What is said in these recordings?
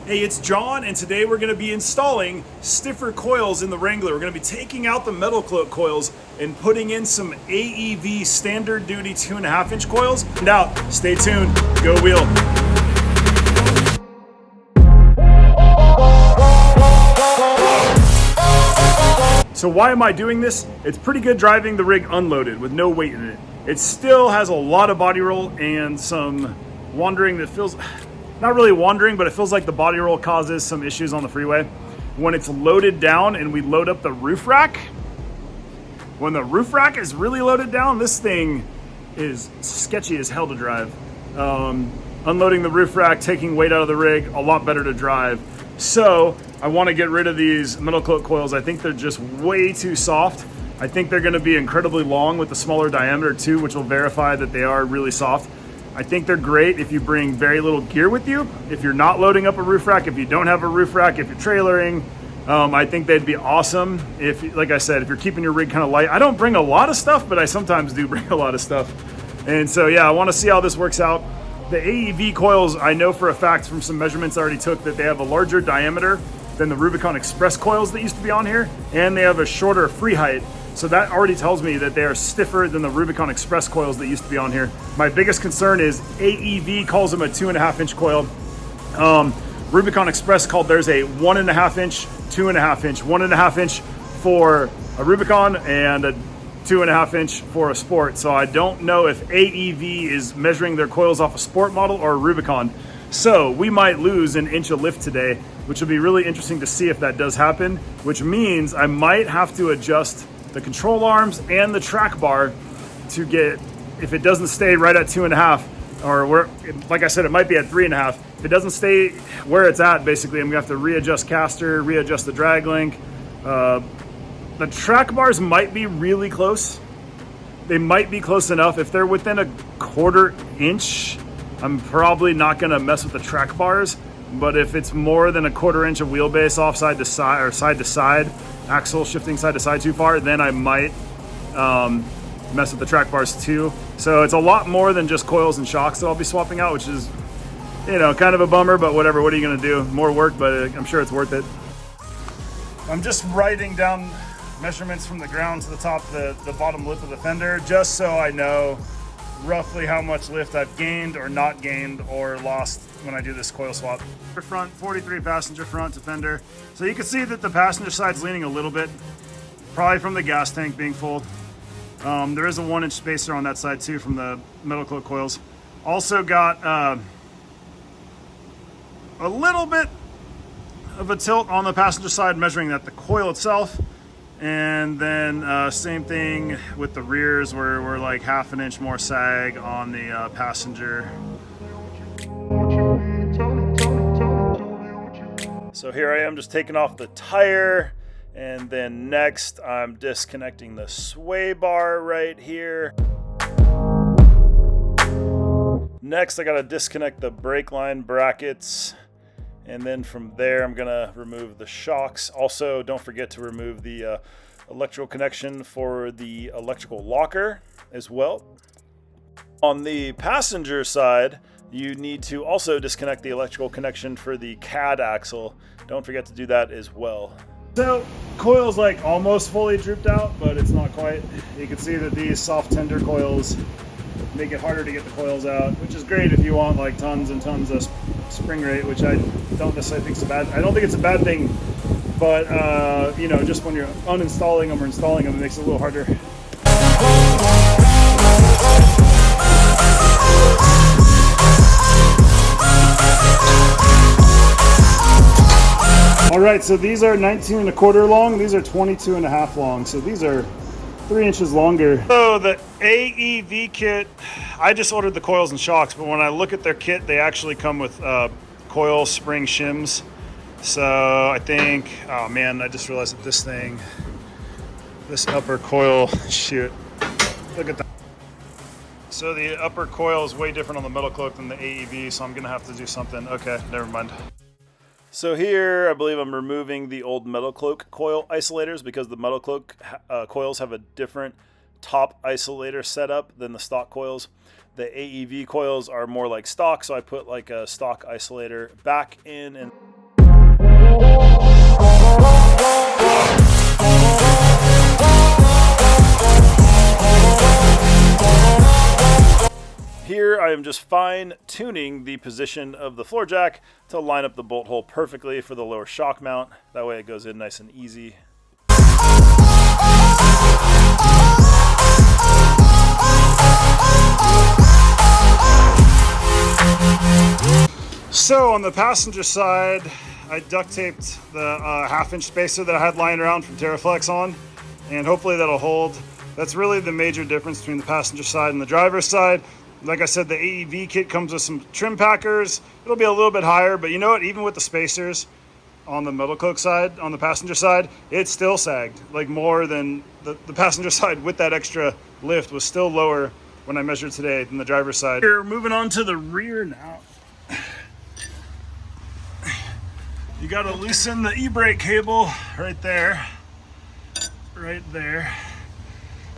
Hey, it's John, and today we're going to be installing stiffer coils in the Wrangler. We're going to be taking out the Metalcloak coils and putting in some AEV standard duty 2.5 inch coils. And out, stay tuned, go wheel. So why am I doing this? It's pretty good driving the rig unloaded with no weight in it. It still has a lot of body roll and some wandering that feels, not really wandering, but it feels like the body roll causes some issues on the freeway. When it's loaded down and we load up the roof rack, when the roof rack is really loaded down, this thing is sketchy as hell to drive. Unloading the roof rack, taking weight out of the rig, a lot better to drive. So I want to get rid of these Metalcloak coils. I think they're just way too soft. I think they're going to be incredibly long with the smaller diameter too, which will verify that they are really soft. I think they're great if you bring very little gear with you. If you're not loading up a roof rack, if you don't have a roof rack, if you're trailering, I think they'd be awesome. If, like I said, if you're keeping your rig kind of light. I don't bring a lot of stuff, but I sometimes do bring a lot of stuff. And so, yeah, I want to see how this works out. The AEV coils, I know for a fact from some measurements I already took that they have a larger diameter than the Rubicon Express coils that used to be on here, and they have a shorter free height. So that already tells me that they are stiffer than the Rubicon Express coils that used to be on here. My biggest concern is AEV calls them a 2.5 inch coil. Rubicon Express called theirs a 1.5 inch, 2.5 inch, 1.5 inch for a Rubicon and a 2.5 inch for a Sport. So I don't know if AEV is measuring their coils off a Sport model or a Rubicon. So we might lose an inch of lift today, which will be really interesting to see if that does happen, which means I might have to adjust the control arms and the track bar to get, if it doesn't stay right at 2.5, or where, like I said, it might be at 3.5. If it doesn't stay where it's at, basically, I'm gonna have to readjust caster, readjust the drag link. The track bars might be really close. They might be close enough. If they're within a 1/4 inch, I'm probably not gonna mess with the track bars. But if it's more than a 1/4 inch of wheelbase off side to side or side to side, axle shifting side to side too far, then I might mess with the track bars too. So it's a lot more than just coils and shocks that I'll be swapping out, which is, you know, kind of a bummer, but whatever. What are you gonna do? More work, but I'm sure it's worth it. I'm just writing down measurements from the ground to the top, the bottom lip of the fender, just so I know roughly how much lift I've gained or not gained or lost when I do this coil swap. Front 43 passenger front to fender. So you can see that the passenger side's leaning a little bit, probably from the gas tank being full. There is a 1 inch spacer on that side too from the Metalcloak coils. Also got a little bit of a tilt on the passenger side, measuring that the coil itself. And then same thing with the rears, where we're like 1/2 inch more sag on the passenger. So here I am just taking off the tire, and then next I'm disconnecting the sway bar right here. Next I gotta disconnect the brake line brackets. And then from there, I'm gonna remove the shocks. Also, don't forget to remove the electrical connection for the electrical locker as well. On the passenger side, you need to also disconnect the electrical connection for the CAD axle. Don't forget to do that as well. So, coil's like almost fully drooped out, but it's not quite. You can see that these soft tender coils make it harder to get the coils out, which is great if you want like tons and tons of spring rate, which I don't necessarily think is a bad. I don't think it's a bad thing, but you know, just when you're uninstalling them or installing them, it makes it a little harder. All right, so these are 19.25 long. These are 22.5 long. So these are 3 inches longer. So the AEV kit, I just ordered the coils and shocks, but when I look at their kit, they actually come with coil spring shims. So I think, oh man, I just realized that this upper coil, shoot, look at that. So the upper coil is way different on the Metalcloak than the AEV, so I'm gonna have to do something. Okay, never mind. So here, I believe I'm removing the old Metalcloak coil isolators because the Metalcloak coils have a different top isolator setup than the stock coils. The AEV coils are more like stock, so I put like a stock isolator back in and Here I am just fine tuning the position of the floor jack to line up the bolt hole perfectly for the lower shock mount. That way it goes in nice and easy. So on the passenger side, I duct taped the half-inch spacer that I had lying around from TerraFlex on, and hopefully that'll hold. That's really the major difference between the passenger side and the driver's side. Like I said, the AEV kit comes with some trim packers. It'll be a little bit higher, but you know what? Even with the spacers on the Metalcloak side, on the passenger side, it still sagged. Like more than the passenger side with that extra lift was still lower when I measured today than the driver's side. We're moving on to the rear now. You gotta loosen the e-brake cable right there. Right there.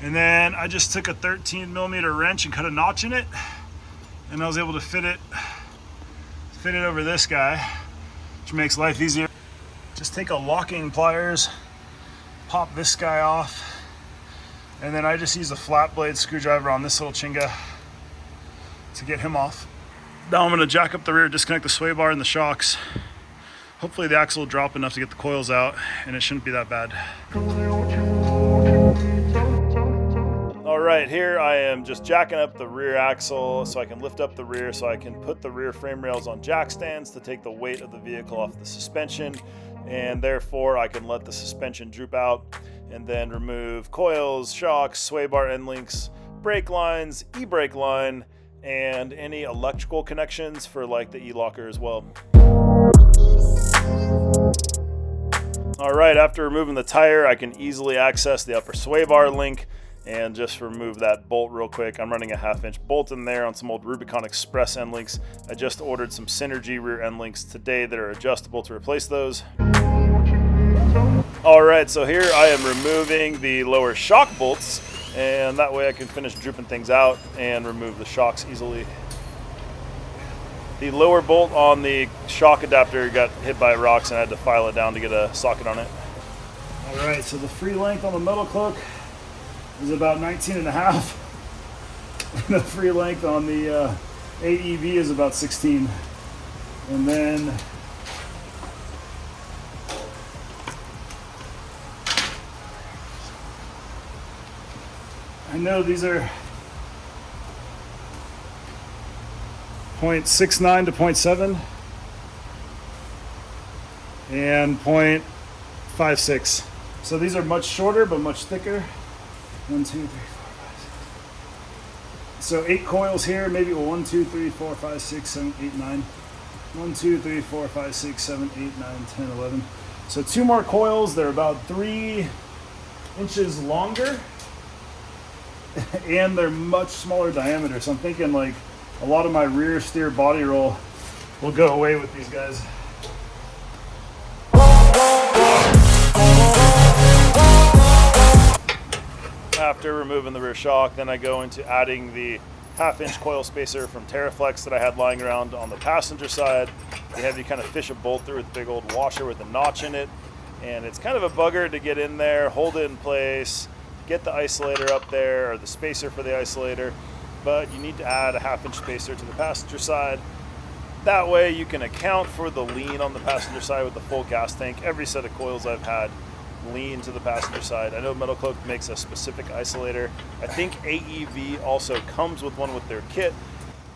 And then I just took a 13mm wrench and cut a notch in it, and I was able to fit it over this guy, which makes life easier. Just take a locking pliers, pop this guy off, and then I just use a flat blade screwdriver on this little chinga to get him off. Now I'm gonna jack up the rear, disconnect the sway bar and the shocks. Hopefully the axle will drop enough to get the coils out, and it shouldn't be that bad. All right, here I am just jacking up the rear axle so I can lift up the rear, so I can put the rear frame rails on jack stands to take the weight of the vehicle off the suspension, and therefore I can let the suspension droop out and then remove coils, shocks, sway bar end links, brake lines, e-brake line, and any electrical connections for like the e-locker as well. All right, after removing the tire, I can easily access the upper sway bar link and just remove that bolt real quick. I'm running a 1/2-inch bolt in there on some old Rubicon Express end links. I just ordered some Synergy rear end links today that are adjustable to replace those. All right, so here I am removing the lower shock bolts, and that way I can finish drooping things out and remove the shocks easily. The lower bolt on the shock adapter got hit by rocks and I had to file it down to get a socket on it. All right, so the free length on the Metalcloak is about 19.5. The free length on the AEV is about 16. And then I know these are 0.69 to 0.7 and 0.56. So these are much shorter but much thicker. 1, 2, 3, 4, 5, 6. So 8 coils here, maybe 1, 2, 3, 4, 5, 6, 7, 8, 9. 1, 2, 3, 4, 5, 6, 7, 8, 9, 10, 11. So 2 more coils. They're about 3 inches longer and they're much smaller diameter. So I'm thinking like a lot of my rear steer body roll will go away with these guys. After removing the rear shock, then I go into adding the 1/2-inch coil spacer from TerraFlex that I had lying around on the passenger side. They have you kind of fish a bolt through with a big old washer with a notch in it, and it's kind of a bugger to get in there, hold it in place, get the isolator up there, or the spacer for the isolator, but you need to add a 1/2-inch spacer to the passenger side. That way you can account for the lean on the passenger side with the full gas tank. Every set of coils I've had lean to the passenger side. I know Metalcloak makes a specific isolator. I think AEV also comes with one with their kit,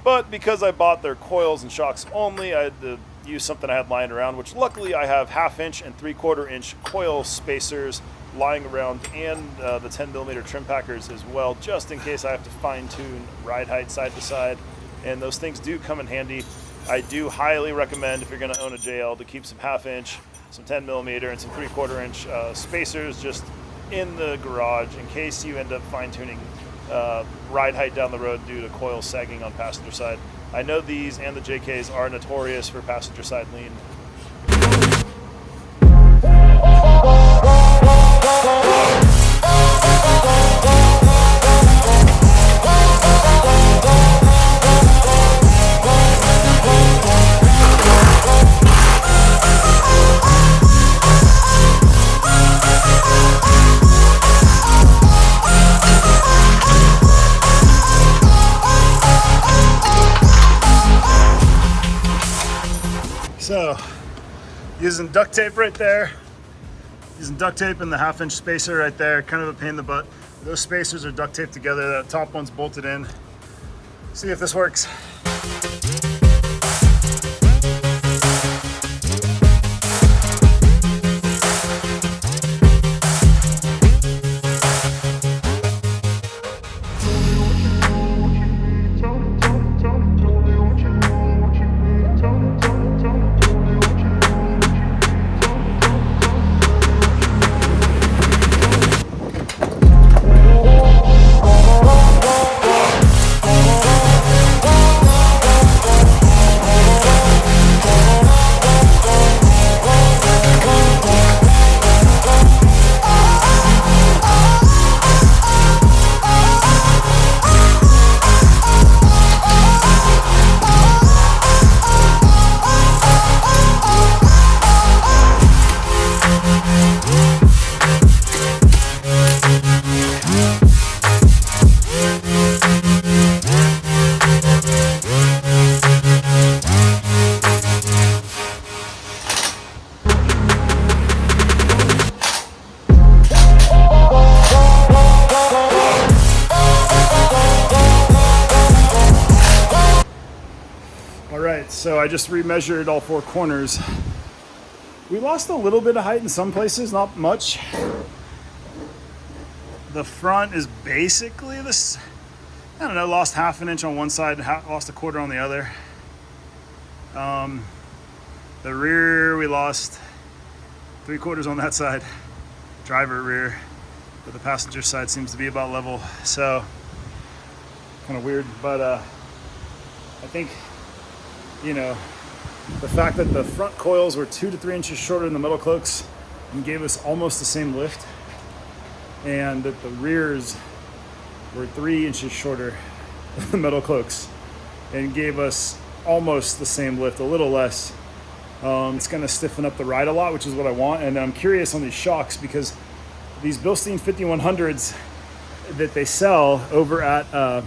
but because I bought their coils and shocks only, I had to use something I had lying around, which luckily I have 1/2-inch and 3/4-inch coil spacers lying around, and the 10mm trim packers as well, just in case I have to fine tune ride height side to side, and those things do come in handy. I do highly recommend, if you're going to own a JL, to keep some 1/2-inch, some 10mm, and some 3/4-inch spacers just in the garage in case you end up fine-tuning ride height down the road due to coil sagging on passenger side. I know these and the JKs are notorious for passenger side lean. Using duct tape right there. Using duct tape and the 1/2 inch spacer right there. Kind of a pain in the butt. Those spacers are duct taped together. That top one's bolted in. See if this works. So I just remeasured all 4 corners. We lost a little bit of height in some places, not much. The front is basically this, I don't know, lost 1/2 inch on one side, lost 1/4 on the other. The rear, we lost 3/4 on that side, driver rear, but the passenger side seems to be about level. So kind of weird, but I think, you know, the fact that the front coils were 2 to 3 inches shorter than the Metalcloaks and gave us almost the same lift, and that the rears were 3 inches shorter than the Metalcloaks and gave us almost the same lift, a little less. It's going to stiffen up the ride a lot, which is what I want. And I'm curious on these shocks because these Bilstien 5100s that they sell over at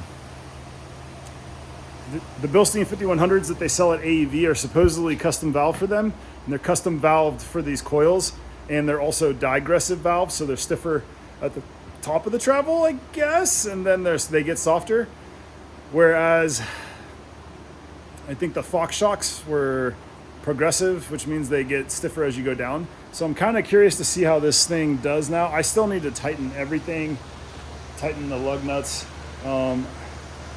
the Bilstien 5100s that they sell at AEV are supposedly custom valved for them, and they're custom valved for these coils, and they're also digressive valves, so they're stiffer at the top of the travel, I guess, and then they get softer. Whereas I think the Fox shocks were progressive, which means they get stiffer as you go down. So I'm kind of curious to see how this thing does now. I still need to tighten everything, tighten the lug nuts.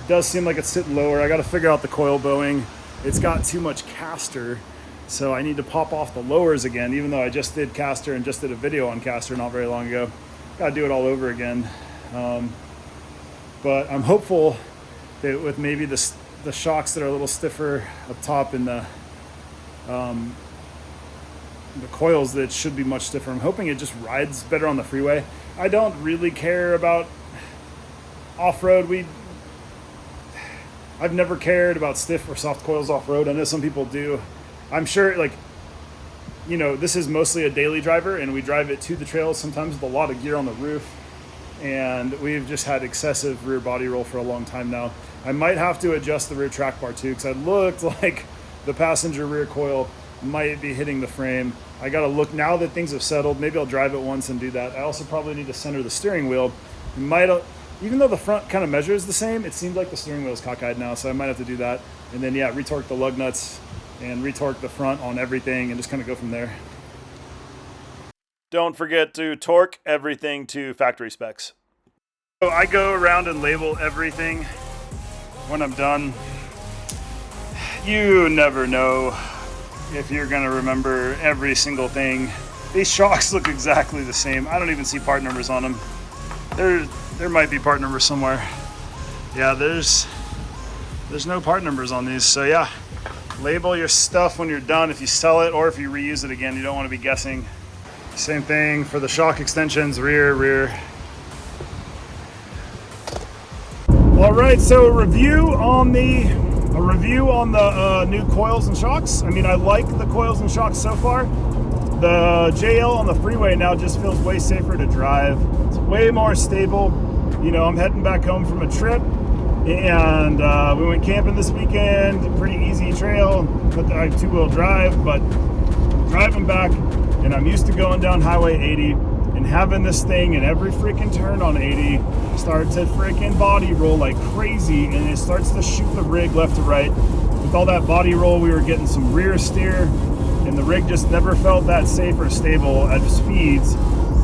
Does seem like it's sitting lower. I got to figure out the coil bowing. It's got too much caster, so I need to pop off the lowers again, even though I just did caster and just did a video on caster not very long ago. Got to do it all over again. But I'm hopeful that with maybe the shocks that are a little stiffer up top and the coils, that it should be much stiffer. I'm hoping it just rides better on the freeway. I don't really care about off-road. I've never cared about stiff or soft coils off-road. I know some people do. I'm sure, like, you know, this is mostly a daily driver, and we drive it to the trails sometimes with a lot of gear on the roof, and we've just had excessive rear body roll for a long time now. I might have to adjust the rear track bar too, because it looked like the passenger rear coil might be hitting the frame. I gotta look now that things have settled. Maybe I'll drive it once and do that. I also probably need to center the steering wheel. Even though the front kind of measures the same, it seems like the steering wheel is cockeyed now, so I might have to do that. And then, yeah, retorque the lug nuts and retorque the front on everything and just kind of go from there. Don't forget to torque everything to factory specs. So I go around and label everything when I'm done. You never know if you're gonna remember every single thing. These shocks look exactly the same. I don't even see part numbers on them. There might be part numbers somewhere. Yeah, there's no part numbers on these. So yeah, label your stuff when you're done. If you sell it or if you reuse it again, you don't want to be guessing. Same thing for the shock extensions, rear. All right, so a review on the new coils and shocks. I mean, I like the coils and shocks so far. The JL on the freeway now just feels way safer to drive. It's way more stable. You know, I'm heading back home from a trip, and we went camping this weekend. Pretty easy trail, but I 2-wheel drive, but driving back, and I'm used to going down Highway 80 and having this thing in every freaking turn on 80 start to freaking body roll like crazy, and it starts to shoot the rig left to right. With all that body roll, we were getting some rear steer, and the rig just never felt that safe or stable at speeds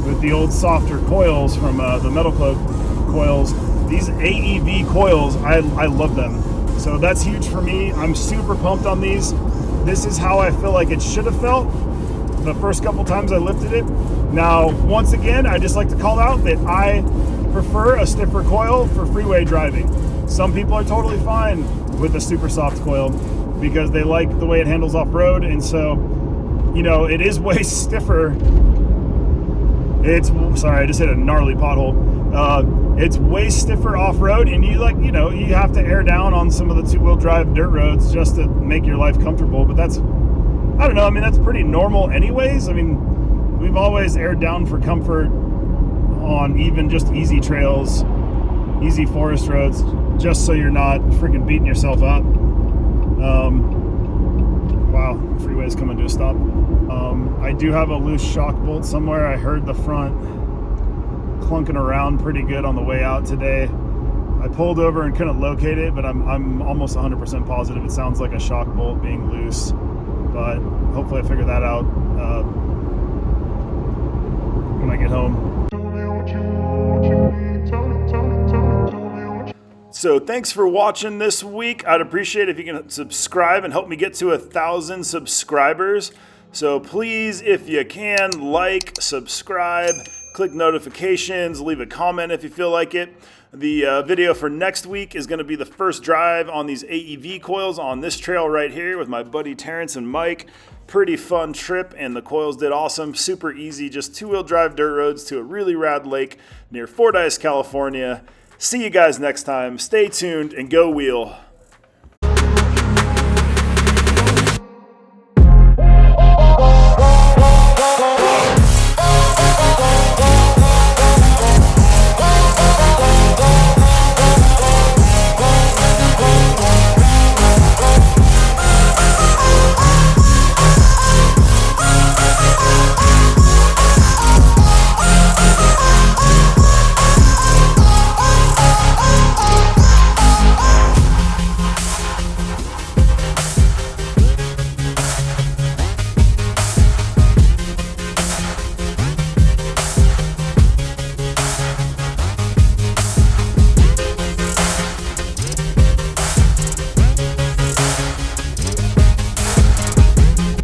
with the old softer coils from the Metalcloak coils. These AEV coils, I love them. So that's huge for me. I'm super pumped on these. This is how I feel like it should have felt the first couple times I lifted it. Now, once again, I just like to call out that I prefer a stiffer coil for freeway driving. Some people are totally fine with a super soft coil because they like the way it handles off-road, and so, you know, it is way stiffer. Sorry, I just hit a gnarly pothole. It's way stiffer off-road, and you have to air down on some of the two-wheel drive dirt roads just to make your life comfortable, but that's, I don't know, I mean, that's pretty normal anyways. I mean, we've always aired down for comfort on even just easy trails, easy forest roads, just so you're not freaking beating yourself up. Wow, freeway's coming to a stop. I do have a loose shock bolt somewhere. I heard the front clunking around pretty good on the way out today. I pulled over and couldn't locate it, but I'm almost 100% positive it sounds like a shock bolt being loose. But hopefully I figure that out when I get home. So thanks for watching this week. I'd appreciate if you can subscribe and help me get to 1,000 subscribers. So please, if you can, like, subscribe, click notifications, leave a comment if you feel like it. The video for next week is going to be the first drive on these AEV coils on this trail right here with my buddy Terrence and Mike. Pretty fun trip, and the coils did awesome. Super easy, just two-wheel drive dirt roads to a really rad lake near Fordyce, California. See you guys next time. Stay tuned and go wheel.